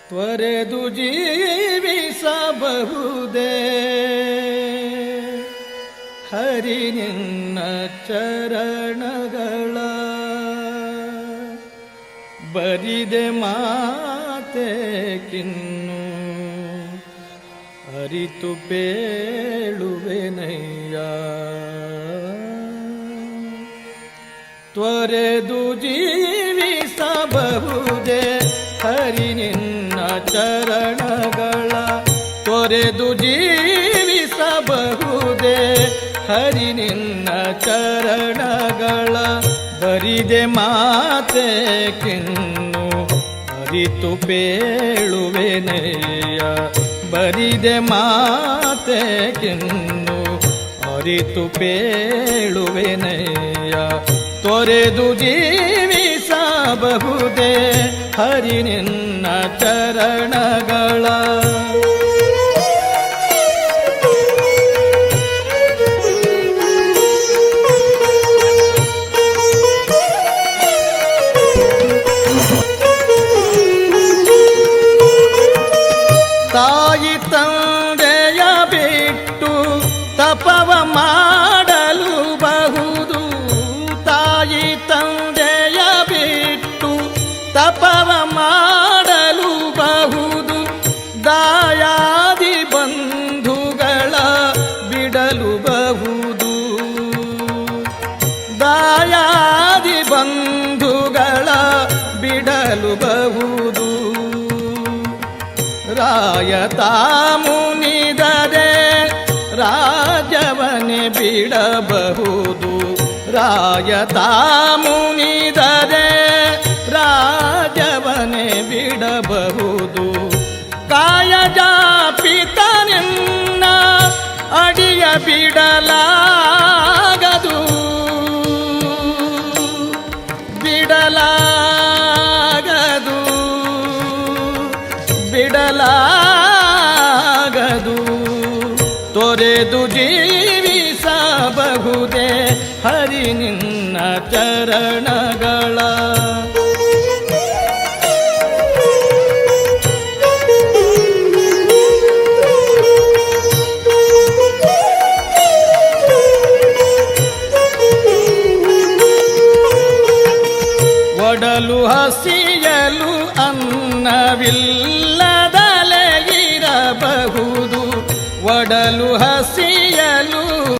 ತ್ವರೆದು ಜೀವಿಸಬಹುದೇ ಹರಿ ನಿನ್ನ ಚರಣಗಳ ಬರಿದೆ ಮಾತೆ ಕಿನ್ನು ಅರಿತು ಬೇಳುವೆನಯ್ಯ ತ್ವರೆದು ಜೀವಿಸಬಹುದೇ ಹರಿ ನಿನ್ನ ಚರಣಗಳ ತ್ವರೆದು ಜೀವಿಸಬಹುದೇ ಹರಿ ನಿನ್ನ ಚರಣಗಳ ಬರಿದೆ ಮಾತೆ ಕಿನ್ನು ಅರಿತು ಪೇಳುವೆನೆಯ ಬರಿದೆ ಮಾತೆ ಕಿನ್ನು ಅರಿತು ಪೇಳುವೆನೆಯ ತೊರೆದು ಜೀವಿಸಬಹುದೇ ಹರಿ ನಿನ್ನ ಚರಣಗಳ ತಾಯಿ ತಂದೆಯ ಬಿಟ್ಟು ತಪವ ಮಾಡಲು ಬಹುದು ತಾಯಿ ತಂದೆಯ ಬಿಟ್ಟು ತಪವ ಮಾಡಲು ಬಹುದು ದಾಯಾದಿ ಬಂಧುಗಳ ಬಿಡಲು ಬಹುದು ದಾಯಾದಿ ಬಂಧುಗಳ ಬಿಡಲು ಬಹುದು ರಾಯತಾ ಮುನಿದರೆ ರಾಜವನೆ ಬಿಡಬಹುದು ರಾಯತಾ ಮುನಿದರೆ ರಾಜವನೆ ಬಿಡಬಹುದು ಕಾಯಜಾಪಿತ ನಿನ್ನ ಅಡಿಯ ಬಿಡಲಾಗದು ಬಿಡಲಾಗದು ಬಿಡಲಾಗದು ತೊರೆದು ಜೀವಿಸಬಹುದೇ ಹರಿ ನಿನ್ನ ಚರಣಗಳ ಒಡಲು ಹಸಿಯಲು ಅನ್ನವಿಲ್ಲದಲೆ ಇರಬಹುದು ಒಡಲು ಹಸಿ